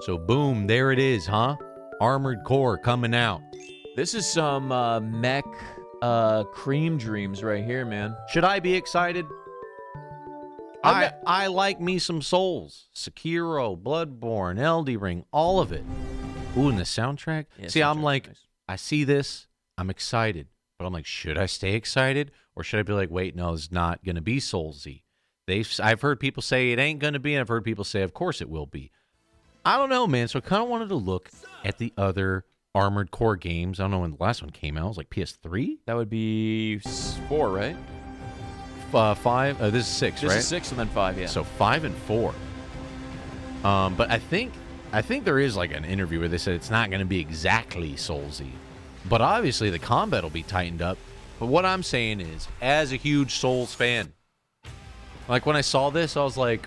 So boom, there it is, huh? Armored Core coming out. This is some mech cream dreams right here, man. Should I be excited? I like me some Souls. Sekiro, Bloodborne, Elden Ring, all of it. Ooh, and the soundtrack? Yeah, See, I'm like, nice. I see this, I'm excited. But I'm like, should I stay excited? Or should I be like, wait, no, it's not going to be Soulsy. I've heard people say it ain't going to be, and I've heard people say, of course it will be. I don't know, man. So I kind of wanted to look at the other Armored Core games. I don't know when the last one came out. It was like PS3? That would be 4, right? 5? This is 6, right? This is 6 and then 5, yeah. So 5 and 4. But I think there is like an interview where they said it's not going to be exactly Soulsy. But obviously the combat will be tightened up. But what I'm saying is, as a huge Souls fan, like when I saw this, I was like,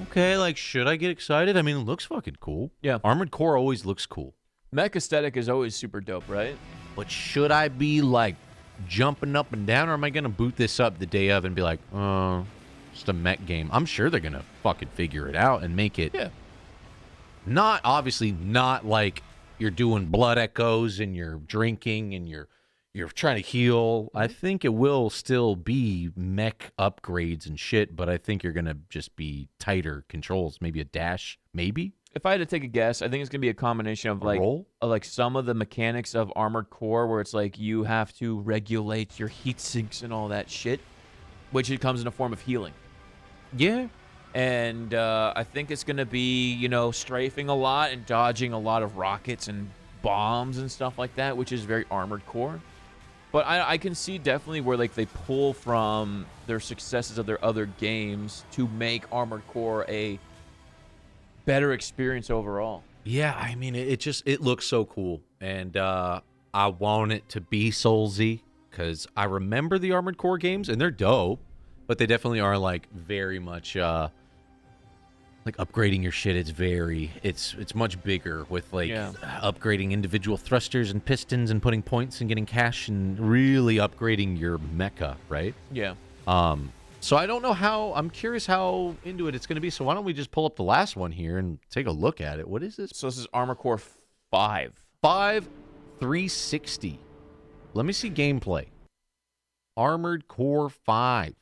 okay, like, should I get excited? I mean, it looks fucking cool. Yeah. Armored Core always looks cool. Mech aesthetic is always super dope, right? But should I be, like, jumping up and down, or am I going to boot this up the day of and be like, oh, just a mech game? I'm sure they're going to fucking figure it out and make it. Yeah. Obviously not like you're doing blood echoes and you're drinking and you're trying to heal. I think it will still be mech upgrades and shit, but I think you're going to just be tighter controls. Maybe a dash, maybe? If I had to take a guess, I think it's going to be a combination of like some of the mechanics of Armored Core where it's like you have to regulate your heat sinks and all that shit, which it comes in a form of healing. Yeah. And I think it's going to be, you know, strafing a lot and dodging a lot of rockets and bombs and stuff like that, which is very Armored Core. But I can see definitely where like they pull from their successes of their other games to make Armored Core a better experience overall. Yeah, I mean, it looks so cool. And I want it to be Soulsy because I remember the Armored Core games, and they're dope, but they definitely are like very much like upgrading your shit. It's much bigger with like upgrading individual thrusters and pistons and putting points and getting cash and really upgrading your mecha, right? Yeah. So I don't know I'm curious how into it it's going to be. So why don't we just pull up the last one here and take a look at it? What is this? So this is Armored Core 5. 360. Let me see gameplay. Armored Core 5.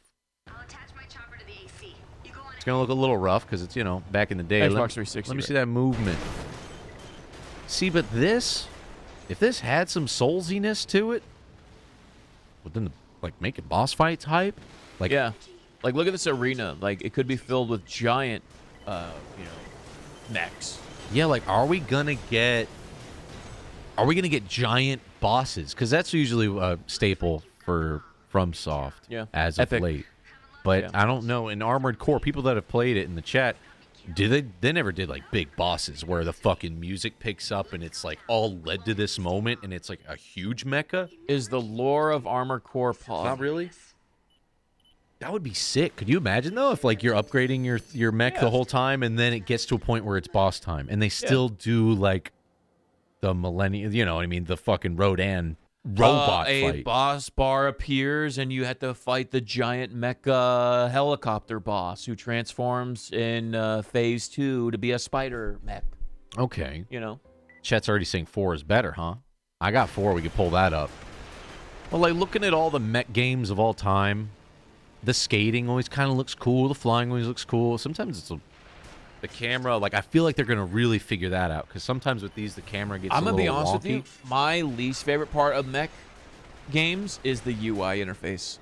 It's going to look a little rough because it's, you know, back in the day. Xbox 360. Let me see that movement. See, but this, if this had some soulsiness to it, wouldn't like make it boss fights hype? Like, yeah. Like, look at this arena. Like, it could be filled with giant, you know, mechs. Yeah, like, are we gonna get giant bosses? Because that's usually a staple for FromSoft as of late. But I don't know. In Armored Core, people that have played it in the chat, they never did like big bosses where the fucking music picks up and it's like all led to this moment and it's like a huge mecha. Is the lore of Armored Core Not really. That would be sick. Could you imagine though if like you're upgrading your mech the whole time and then it gets to a point where it's boss time and they still do like the Millennium, you know what I mean, the fucking Rodan robot a fight. boss bar appears and you have to fight the giant mecha helicopter boss who transforms in phase 2 to be a spider mech. Okay. You know? Chet's already saying 4 is better, huh? I got 4. We could pull that up. Well, like looking at all the mech games of all time, the skating always kind of looks cool. The flying always looks cool. Sometimes it's the camera, like I feel like they're going to really figure that out because sometimes with these, the camera gets I'm a little gonna be honest wonky. with you. My least favorite part of mech games is the UI interface.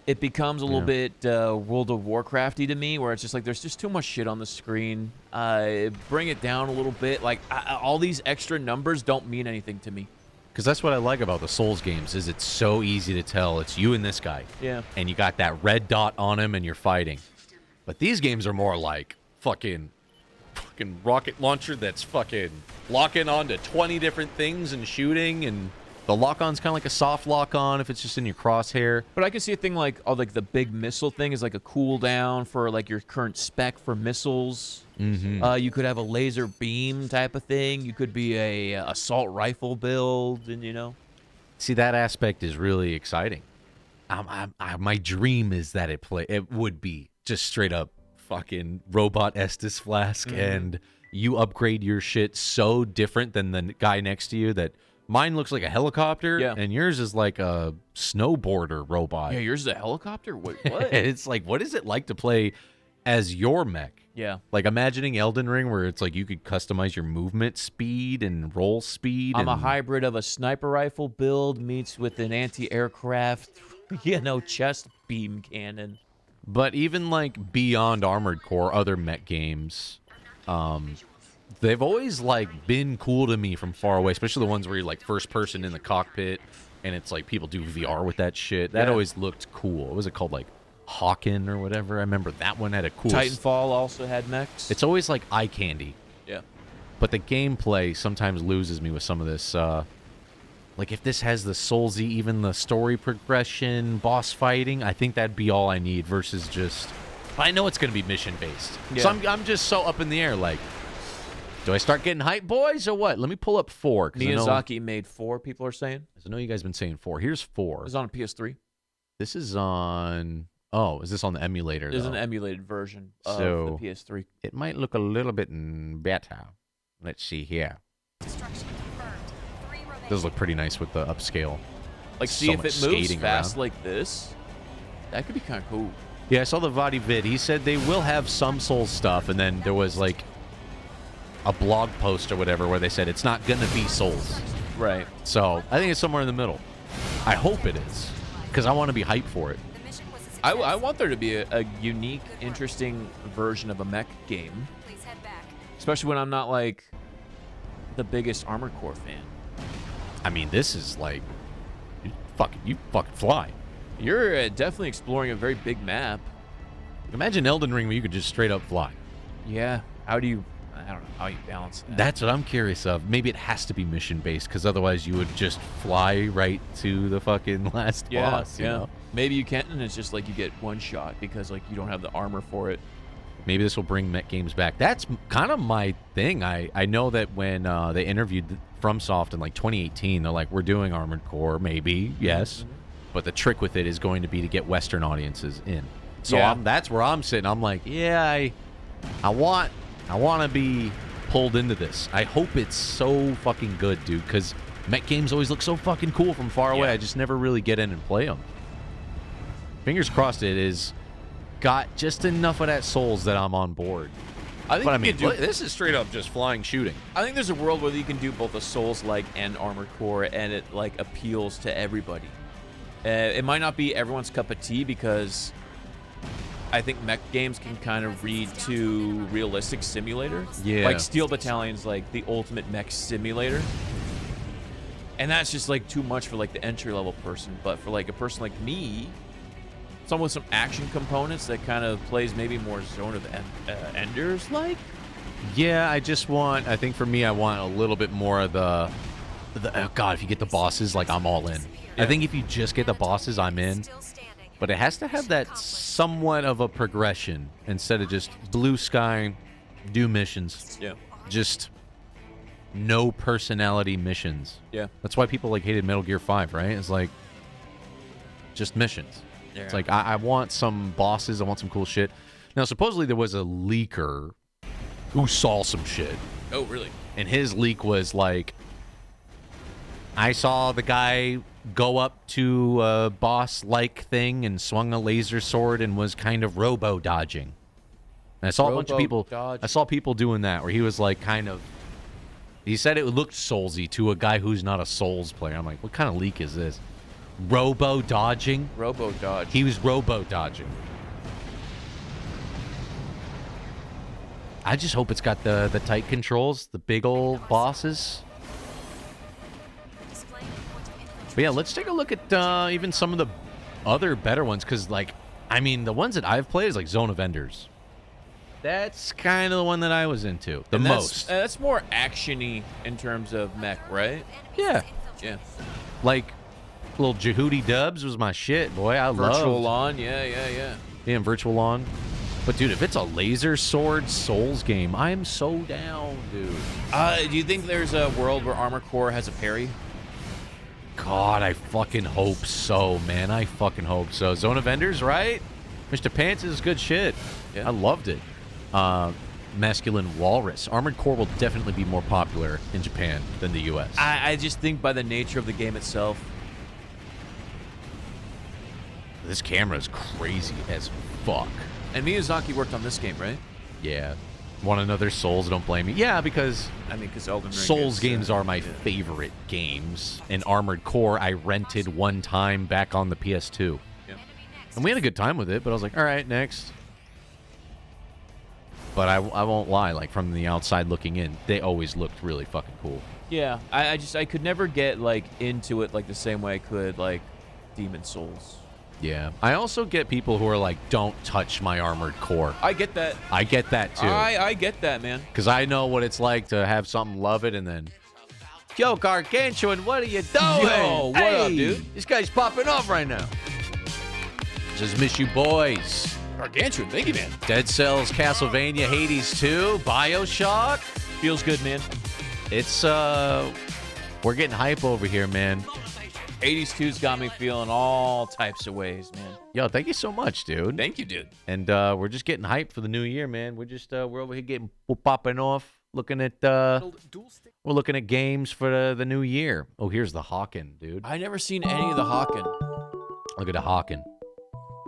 It becomes a little bit World of Warcrafty to me, where it's just like there's just too much shit on the screen. Bring it down a little bit. Like all these extra numbers don't mean anything to me. Because that's what I like about the Souls games is it's so easy to tell it's you and this guy. Yeah. And you got that red dot on him and you're fighting. But these games are more like fucking rocket launcher that's fucking locking onto 20 different things and shooting, and the lock-on's kind of like a soft lock-on if it's just in your crosshair. But I can see a thing like the big missile thing is like a cooldown for like your current spec for missiles. Mm-hmm. You could have a laser beam type of thing. You could be a assault rifle build, and you know. See, that aspect is really exciting. My dream is that it would be just straight up fucking robot Estus flask, and you upgrade your shit so different than the guy next to you that mine looks like a helicopter, and yours is like a snowboarder robot. Yeah, yours is a helicopter? Wait, what? It's like, what is it like to play as your mech? Yeah. Like imagining Elden Ring where it's like you could customize your movement speed and roll speed. I'm a hybrid of a sniper rifle build meets with an anti-aircraft, chest beam cannon. But even like beyond Armored Core, other mech games, they've always like been cool to me from far away, especially the ones where you're like first person in the cockpit and it's like people do VR with that shit. That always looked cool. What was it called? Like Hawken or whatever. I remember that one had a cool... Titanfall also had mechs. It's always like eye candy. Yeah. But the gameplay sometimes loses me with some of this. Like if this has the Soulsy, even the story progression, boss fighting, I think that'd be all I need versus just... I know it's going to be mission-based. Yeah. So I'm just so up in the air, like... Do I start getting hype, boys, or what? Let me pull up 4. Miyazaki made 4, people are saying. I know you guys have been saying 4. Here's 4. It's on a PS3. This is on... Oh, is this on the emulator, There's an emulated version of the PS3. It might look a little bit better. Let's see here. Those look pretty nice with the upscale. Like, see if it moves fast like this. That could be kind of cool. Yeah, I saw the Vadi vid. He said they will have some Souls stuff, and then there was, like, a blog post or whatever where they said it's not going to be Souls. Right. So, I think it's somewhere in the middle. I hope it is, because I want to be hyped for it. I want there to be a unique, interesting version of a mech game. Especially when I'm not, like, the biggest Armored Core fan. I mean, this is, like, you fucking fly. You're definitely exploring a very big map. Imagine Elden Ring where you could just straight up fly. Yeah. How do you... I don't know how you balance that. That's what I'm curious of. Maybe it has to be mission-based, because otherwise you would just fly right to the fucking last boss, you know? Maybe you can't, and it's just like you get one shot because like you don't have the armor for it. Maybe this will bring mech games back. That's kind of my thing. I know that when they interviewed FromSoft in like 2018, they're like, we're doing Armored Core, maybe, yes. But the trick with it is going to be to get Western audiences in. So that's where I'm sitting. I'm like, yeah, I want to be pulled into this. I hope it's so fucking good, dude, because mech games always look so fucking cool from far away. I just never really get in and play them. Fingers crossed it is got just enough of that Souls that I'm on board. I think this is straight up just flying shooting. I think there's a world where you can do both a Souls-like and Armored Core, and it like appeals to everybody. It might not be everyone's cup of tea because I think mech games can kind of read to realistic simulator. Yeah. Like Steel Battalion's like the ultimate mech simulator. And that's just like too much for like the entry-level person. But for like a person like me, someone with some action components that kind of plays maybe more Zone of Enders like. Yeah, I think for me, I want a little bit more of the oh God, if you get the bosses, like I'm all in. I think if you just get the bosses, I'm in. But it has to have that somewhat of a progression instead of just blue sky, do missions. Yeah. Just no personality missions. Yeah. That's why people like hated Metal Gear 5, right? It's like just missions. Yeah. It's like I want some bosses, I want some cool shit. Now supposedly there was a leaker who saw some shit. Oh, really? And his leak was like, I saw the guy go up to a boss-like thing and swung a laser sword and was kind of robo-dodging. And I saw a bunch of people. I saw people doing that where he was like kind of. He said it looked Soulsy to a guy who's not a Souls player. I'm like, what kind of leak is this? Robo-dodging? Robo-dodge. He was robo-dodging. I just hope it's got the tight controls, the big old bosses. But yeah, let's take a look at even some of the other better ones, because, like, I mean, the ones that I've played is like Zone of Enders. That's kind of the one that I was into the most. That's more action-y in terms of mech, right? Yeah. Yeah. Like, little Jaboody dubs was my shit, boy. I love Virtual Lawn, yeah. Yeah, Virtual Lawn. But, dude, if it's a laser sword Souls game, I'm so down, dude. Do you think there's a world where Armored Core has a parry? God, I fucking hope so, man. I fucking hope so. Zone of Enders, right? Mr. Pants is good shit. Yeah. I loved it. Masculine Walrus. Armored Core will definitely be more popular in Japan than the U.S. I just think by the nature of the game itself. This camera is crazy as fuck. And Miyazaki worked on this game, right? Yeah. Want another Souls? Don't blame me. Yeah, because I mean, because Elden Ring Souls is, games are my favorite games. And Armored Core, I rented one time back on the PS2. Yeah. And we had a good time with it, but I was like, all right, next. But I won't lie, like, from the outside looking in, they always looked really fucking cool. Yeah, I could never get, like, into it, like, the same way I could, like, Demon Souls. Yeah. I also get people who are like, don't touch my Armored Core. I get that. I get that, too. I get that, man. Because I know what it's like to have something love it and then... Yo, Gargantuan, what are you doing? Yo, what up, dude? This guy's popping off right now. Just miss you boys. Gargantuan, thank you, man. Dead Cells, Castlevania, Hades 2, Bioshock. Feels good, man. It's, we're getting hype over here, man. 82's got me feeling all types of ways, man. Yo, thank you so much, dude. Thank you, dude. And we're just getting hyped for the new year, man. We're just we're over here getting popping off, looking at we're looking at games for the new year. Oh, here's the Hawken, dude. I never seen any of the Hawken. Look at the Hawken.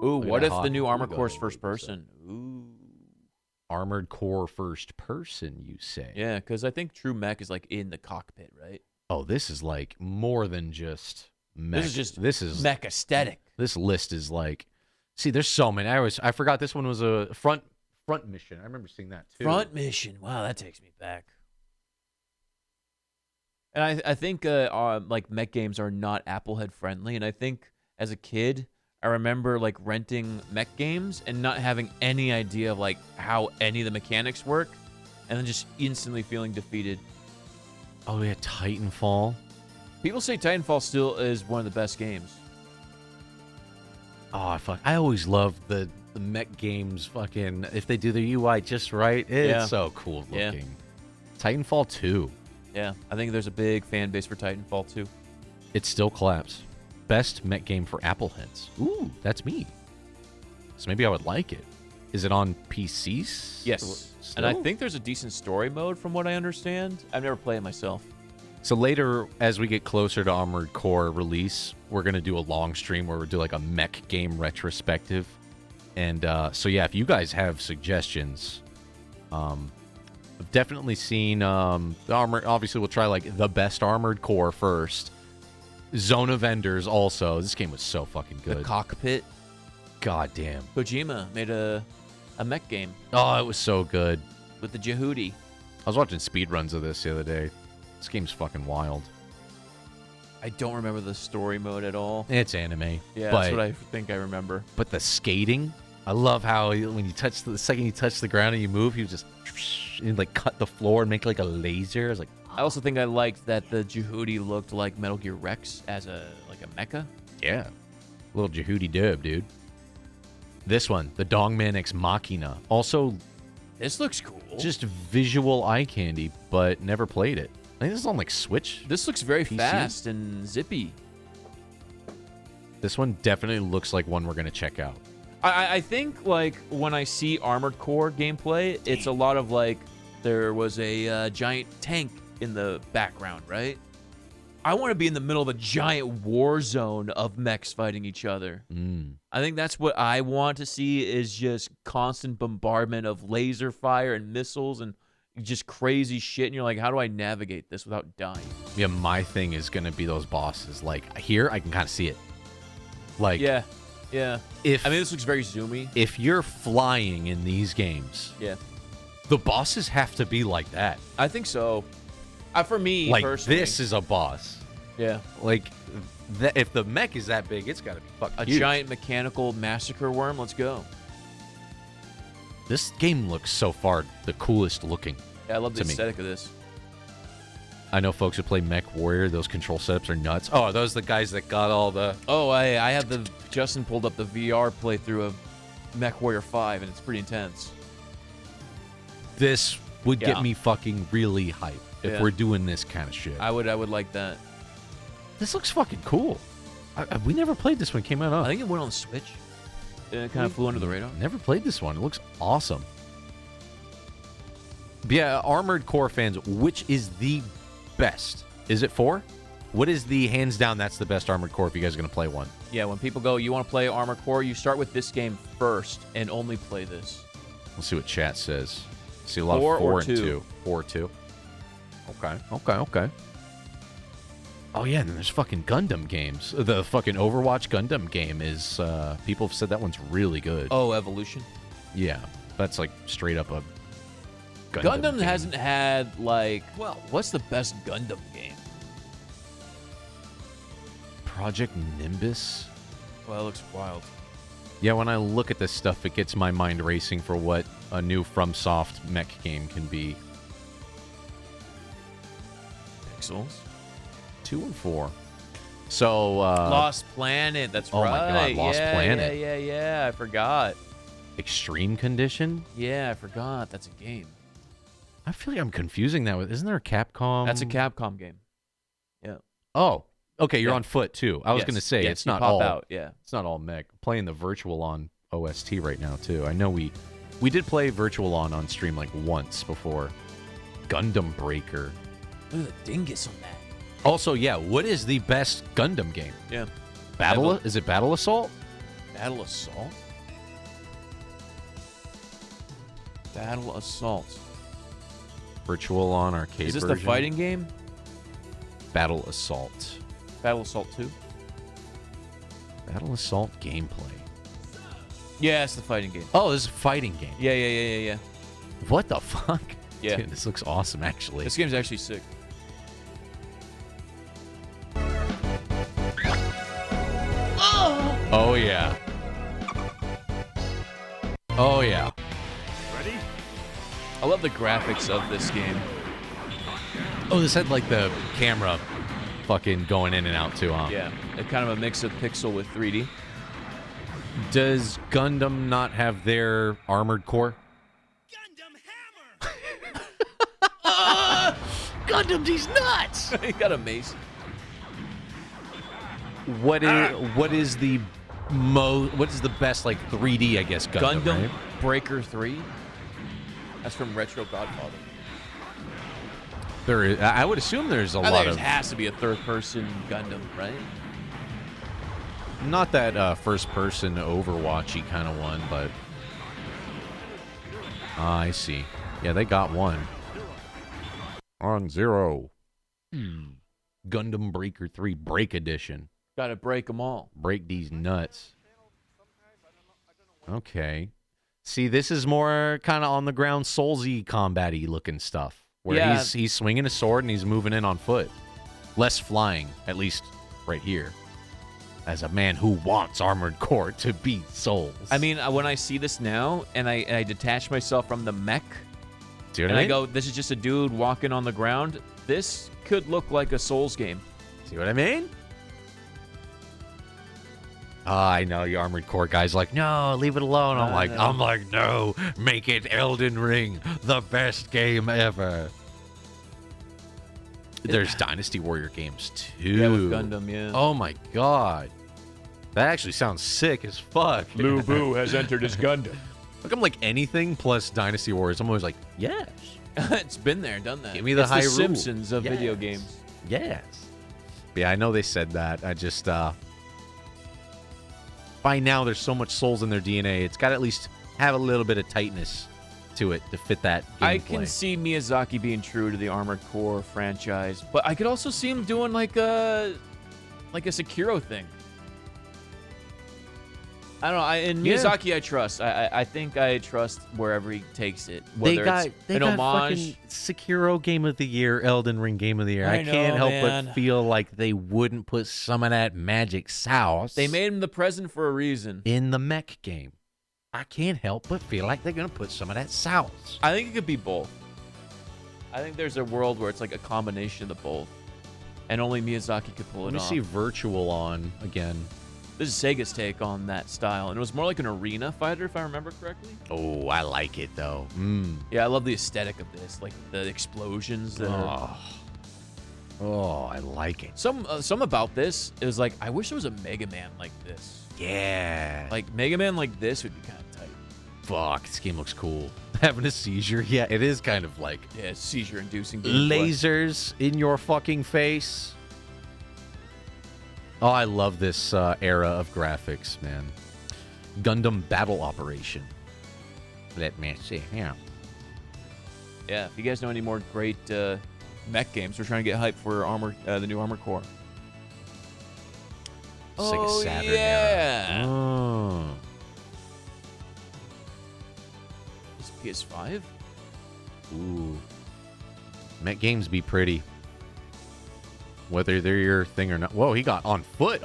Ooh, Look at what the if the Hawken. new Armored Go Core's ahead. first person? Ooh. Armored Core first person, you say? Yeah, because I think True Mech is like in the cockpit, right? Oh, this is like more than just mech. This is Mech aesthetic. This list is like, see, there's so many. I forgot this one was a front mission. I remember seeing that too. Front mission. Wow, that takes me back. And I think like mech games are not Applehead friendly, and I think as a kid I remember like renting mech games and not having any idea of like how any of the mechanics work, and then just instantly feeling defeated. Oh, we had Titanfall. People say Titanfall still is one of the best games. Oh, I always love the mech games. Fucking if they do the UI just right, it's so cool looking. Yeah. Titanfall 2. Yeah, I think there's a big fan base for Titanfall 2. It still claps. Best mech game for Appleheads. Ooh, that's me. So maybe I would like it. Is it on PCs? Yes. Still? And I think there's a decent story mode from what I understand. I've never played it myself. So later, as we get closer to Armored Core release, we're going to do a long stream where we'll do like a mech game retrospective. And so yeah, if you guys have suggestions, I've definitely seen the Armor. Obviously, we'll try like the best Armored Core first. Zone of Enders also. This game was so fucking good. The cockpit. God damn. Kojima made a mech game Oh, it was so good. with the Jaboody. I was watching speedruns of this the other day. This game's fucking wild. I don't remember the story mode at all. It's anime. Yeah, but, that's what I think I remember. But the skating, I love how when you touch the second you touch the ground and you move, you just and like cut the floor and make like a laser. I was like, I also think I liked that the Jaboody looked like Metal Gear Rex as a mecha. yeah, little Jahoody dub, dude. This one, the Dongman Ex Machina, also This looks cool. just visual eye candy, but never played it. I think this is on like Switch. This looks very PC? fast and zippy. This one definitely looks like one we're gonna check out. I think like when I see Armored Core gameplay, it's a lot of like there was a giant tank in the background, right? I want to be in the middle of a giant war zone of mechs fighting each other. I think that's what I want to see is just constant bombardment of laser fire and missiles and just crazy shit. And you're like, how do I navigate this without dying? Yeah, my thing is gonna be those bosses. Like here, I can kind of see it. Like Yeah. if I mean, this looks very zoomy. if you're flying in these games, Yeah. the bosses have to be like that. I think so. For me, Like personally. this is a boss. Yeah. Like if the mech is that big, it's got to be fucking A huge. giant mechanical massacre worm. Let's go. This game looks so far the coolest looking. Yeah, I love the To me. aesthetic of this. I know folks who play Mech Warrior, those control setups are nuts. Oh, are those the guys that got all the... Oh, I have the Justin pulled up the VR playthrough of Mech Warrior 5, and it's pretty intense. This would Yeah. get me fucking really hyped if Yeah. we're doing this kind of shit. I would like that. This looks fucking cool. We never played this when it came out. I Huh? think it went on Switch. It kind of flew under the radar. Never played this one. It looks awesome. But yeah, Armored Core fans, which is the best? Is it 4? What is the hands down? That's the best Armored Core if you guys are gonna play one. Yeah, when people go, you want to play Armored Core, you start with this game first and only play this. Let's see what chat says. See a lot 4 of 4 or and 2. 2. 4 2. Okay. Oh yeah, and then there's fucking Gundam games. The fucking Overwatch Gundam game is people have said that one's really good. Oh, Evolution. Yeah. That's like straight up a Gundam game. hasn't had like, well, what's the best Gundam game? Project Nimbus. Well, it looks wild. Yeah, when I look at this stuff, it gets my mind racing for what a new FromSoft mech game can be. Pixels. 2 and 4. So Lost Planet. That's oh right. my God, Lost Planet. Yeah. I forgot. Extreme Condition. Yeah, I forgot. That's a game. I feel like I'm confusing that with. Isn't there a Capcom? That's a Capcom game. Yeah. Oh, okay. You're Yeah. on foot too. I was Yes, gonna say yes, it's you not pop all. out. Yeah. It's not all mech. I'm playing the Virtual On OST right now too. I know we did play Virtual On stream like once before. Gundam Breaker. Look at the dingus on that. Also, yeah. What is the best Gundam game? Yeah. Is it Battle Assault? Battle Assault? Battle Assault. Virtual On arcade Is this version? the fighting game? Battle Assault. Battle Assault 2? Battle Assault gameplay. Yeah, it's the fighting game. Oh, this is a fighting game. Yeah. What the fuck? Yeah. Dude, this looks awesome, actually. This game's actually sick. Oh, yeah. Oh, yeah. I love the graphics of this game. Oh, this had, like, the camera fucking going in and out, too, huh? Yeah, it's kind of a mix of pixel with 3D. Does Gundam not have their Armored Core? Gundam Hammer! Gundam, these nuts! He got a mace. What is the best, like, 3D, I guess, Gundam, Gundam right? Breaker 3? That's from Retro Godfather. There is, I would assume there's a I lot think of... there has to be a third-person Gundam, right? Not that first-person Overwatchy kind of one, but... I see. Yeah, they got one. On 0. Gundam Breaker 3 Break Edition. Gotta break them all. Break these nuts. Okay. See, this is more kind of on-the-ground Soulsy combat-y looking stuff. Where Yeah. he's swinging a sword and he's moving in on foot. Less flying, at least right here. As a man who wants Armored Core to beat Souls. I mean, when I see this now, and I detach myself from the mech, see what and I I mean? go, this is just a dude walking on the ground, this could look like a Souls game. See what I mean? I know the Armored Core guy's like, no, leave it alone. I'm like, no, make it Elden Ring, the best game ever. There's Dynasty Warrior games too. Yeah, with Gundam, yeah. Oh my god, that actually sounds sick as fuck. Lu Bu has entered his Gundam. Like I'm like anything plus Dynasty Warriors. I'm always like, yes, It's been there, done that. give me the it's high the rule. Simpsons of Yes. video games. Yes. But yeah, I know they said that. I just by now there's so much Souls in their DNA. It's got to at least have a little bit of tightness to it to fit that gameplay. I can see Miyazaki being true to the Armored Core franchise, but I could also see him doing like a Sekiro thing. I don't know. In Yeah. Miyazaki, I trust. I think I trust wherever he takes it. Whether they it's an homage. fucking Sekiro Game of the Year, Elden Ring Game of the Year. I I can't know, help man. but feel like they wouldn't put some of that magic sauce They made him the present for a reason. in the mech game. I can't help but feel like they're gonna put some of that sauce. I think it could be both. I think there's a world where it's like a combination of the both, and only Miyazaki could pull Let it me off. see Virtual On again. This is Sega's take on that style, and it was more like an arena fighter, if I remember correctly. Oh, I like it though. Yeah, I love the aesthetic of this, like the explosions. That are... Oh, I like it. Some about this is like, I wish there was a Mega Man like this. Yeah. Like Mega Man like this would be kind of tight. Fuck, this game looks cool. Having a seizure. Yeah, it is kind of like Yeah, seizure-inducing gameplay. lasers in your fucking face. Oh, I love this era of graphics, man. Gundam Battle Operation. Let me see here. Yeah, if you guys know any more great mech games, we're trying to get hyped for the new Armored Core. Sega Saturn yeah. era. Oh. Is it PS5? Ooh. Mech games be pretty. Whether they're your thing or not. Whoa, he got on foot.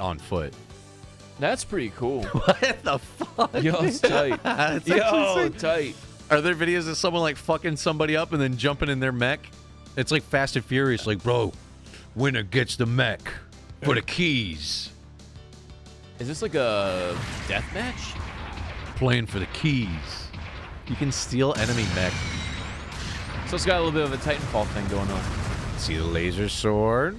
That's pretty cool. What the fuck? Yo, it's tight. It's Yo, actually sick. tight. Are there videos of someone like fucking somebody up and then jumping in their mech? It's like Fast and Furious. Like, bro, winner gets the mech for the keys. Is this like a death match? Playing for the keys. You can steal enemy mech. So it's got a little bit of a Titanfall thing going on. See the laser sword?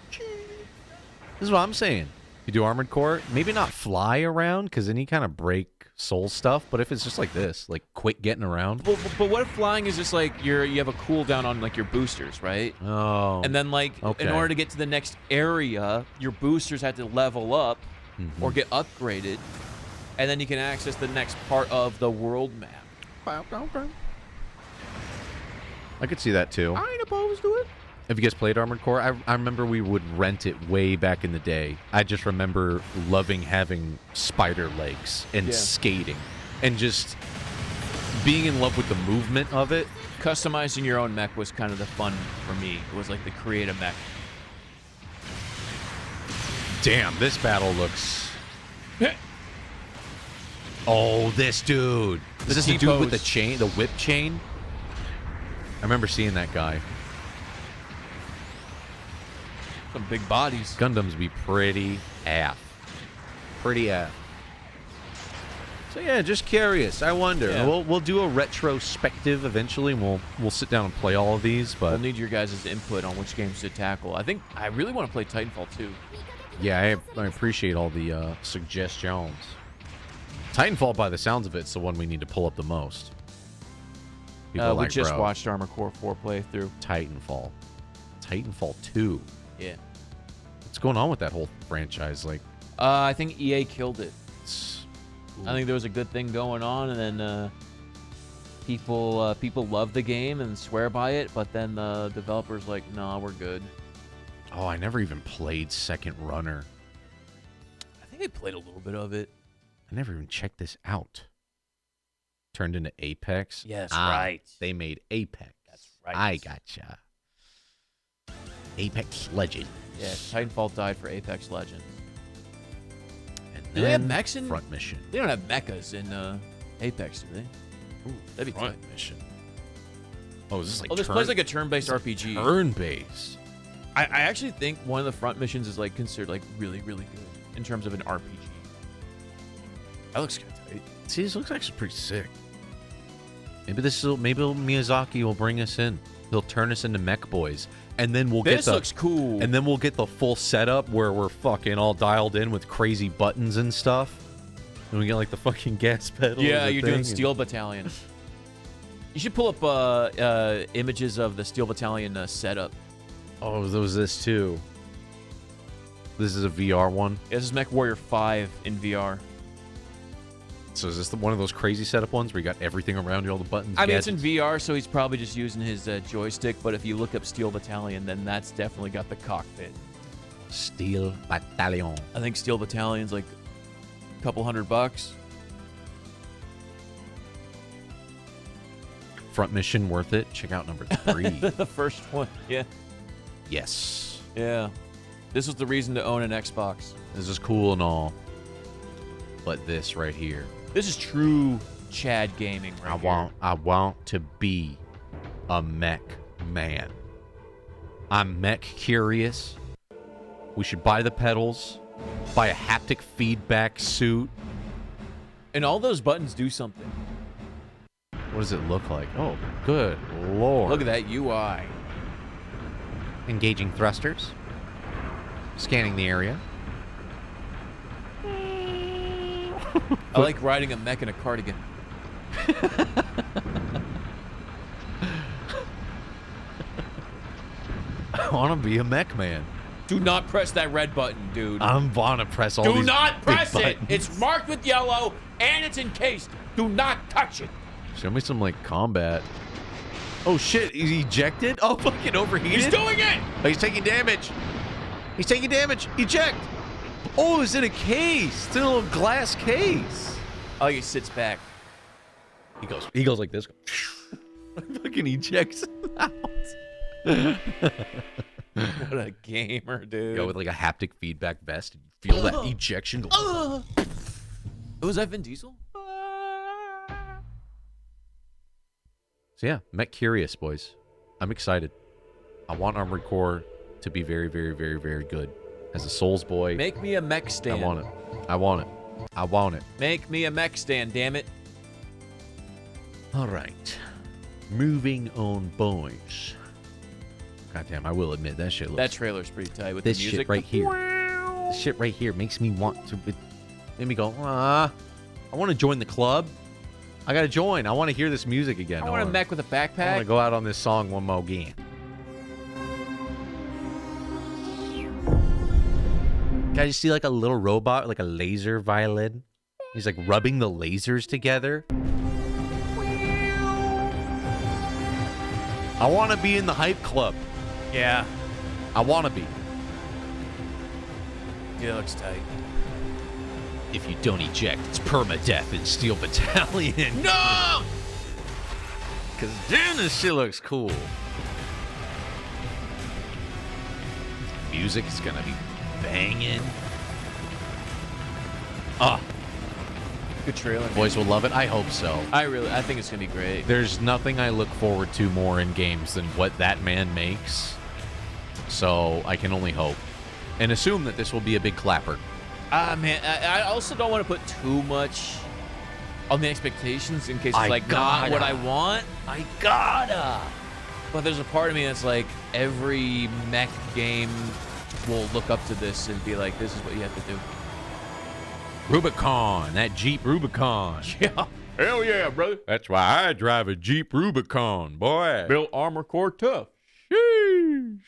This is what I'm saying. You do Armored Core, maybe not fly around, because then you kind of break soul stuff, but if it's just like this, like quick getting around. But what if flying is just like you have a cooldown on like your boosters, right? Oh. And then like okay. in order to get to the next area, your boosters have to level up or get upgraded, and then you can access the next part of the world map. I could see that too. I ain't opposed to it. Have you guys played Armored Core? I remember we would rent it way back in the day. I just remember loving having spider legs and skating and just being in love with the movement of it. Customizing your own mech was kind of the fun for me. It was like the create a mech. Damn, this battle looks... Oh, this dude. Is this the dude with the chain, the whip chain? I remember seeing that guy. Some big bodies. Gundams be pretty af. Pretty af. So yeah, just curious. I wonder. Yeah. We'll do a retrospective eventually. And we'll sit down and play all of these. But We'll need your guys' input on which games to tackle. I think I really want to play Titanfall 2. yeah, I appreciate all the suggestions. Titanfall, by the sounds of it, is the one we need to pull up the most. People are We like, just bro, watched Armored Core 4 playthrough. Titanfall. Titanfall 2. Yeah. What's going on with that whole franchise? Like, I think EA killed it. it's, I think there was a good thing going on, and then people love the game and swear by it, but then the developers like, nah, we're good. oh, I never even played Second Runner. I think I played a little bit of it. I never even checked this out. Turned into Apex. Yes, Ah, right. They made Apex. That's right. I gotcha. Apex Legends. Yeah, Titanfall died for Apex Legends. And Do they have then mechs in? Front Mission. They don't have mechas in Apex, do they? Ooh, That'd be Front tight. Mission. Oh, is this like Oh, this plays like a turn-based RPG. turn-based? I actually think one of the front missions is like considered like really, really good in terms of an RPG. That looks kind of tight. See, this looks actually pretty sick. Maybe Miyazaki will bring us in. He'll turn us into mech boys, and then we'll This looks cool. And then we'll get the full setup where we're fucking all dialed in with crazy buttons and stuff. And we get like the fucking gas pedal. Yeah, as a you're thing doing and- Steel Battalion. You should pull up images of the Steel Battalion setup. Oh, there was this too. This is a VR one. Yeah, this is Mech Warrior 5 in VR. So is this one of those crazy setup ones where you got everything around you, all the buttons? I mean, it's in gadgets? VR, so he's probably just using his joystick, but if you look up Steel Battalion, then that's definitely got the cockpit. Steel Battalion. I think Steel Battalion's like a couple $100. Front Mission worth it. Check out number 3. The first one, yeah. Yes. Yeah. This was the reason to own an Xbox. This is cool and all. But this right here. This is true Chad gaming right here. I want to be a mech man. I'm mech curious. We should buy the pedals, buy a haptic feedback suit. And all those buttons do something. What does it look like? Oh, good lord. Look at that UI. Engaging thrusters. Scanning the area. I like riding a mech in a cardigan. I want to be a mech man. Do not press that red button, dude. I want to press all these Do not big press it. buttons. It's marked with yellow and it's encased. Do not touch it. Show me some like combat. Oh shit, he's ejected? Oh, fucking overheated. He's doing it. Oh, he's taking damage. He's taking damage. Eject. Oh, it's in a case. It's in a little glass case. Oh, he sits back. He goes like this. Fucking ejects out. What a gamer, dude. Go with like a haptic feedback vest and feel that ejection. Was that Vin Diesel? So yeah, Mech Curious, boys. I'm excited. I want Armored Core to be very, very, very, very good. As a Souls boy, Make me a mech I stand. want it. I want it. I want it. Make me a mech stand, damn it. All right. Moving on, boys. Goddamn, I will admit that shit looks. That trailer's pretty tight with This the music. shit right here. This shit right here makes me want to. It made me go, I want to join the club. I gotta join. I want to hear this music again. I want a mech with a I want backpack. to go out on this song one more again. Guys, you see like a little robot, like a laser violin? He's like rubbing the lasers together. I want to be in the hype club. Yeah. I want to be. Yeah, it looks tight. If you don't eject, it's permadeath in Steel Battalion. No! Because damn, this shit looks cool. Music is going to be banging. Good trailer. man. Boys will love it. I hope so. I think it's gonna be great. There's nothing I look forward to more in games than what that man makes. So I can only hope. And assume that this will be a big clapper. Man, I also don't want to put too much on the expectations in case it's I like not what gotta. I want. I gotta. But there's a part of me that's like every mech game will look up to this and be like, this is what you have to do. Rubicon, that Jeep Rubicon. Yeah. Hell yeah, brother. That's why I drive a Jeep Rubicon, boy. Built armor core tough. Sheesh.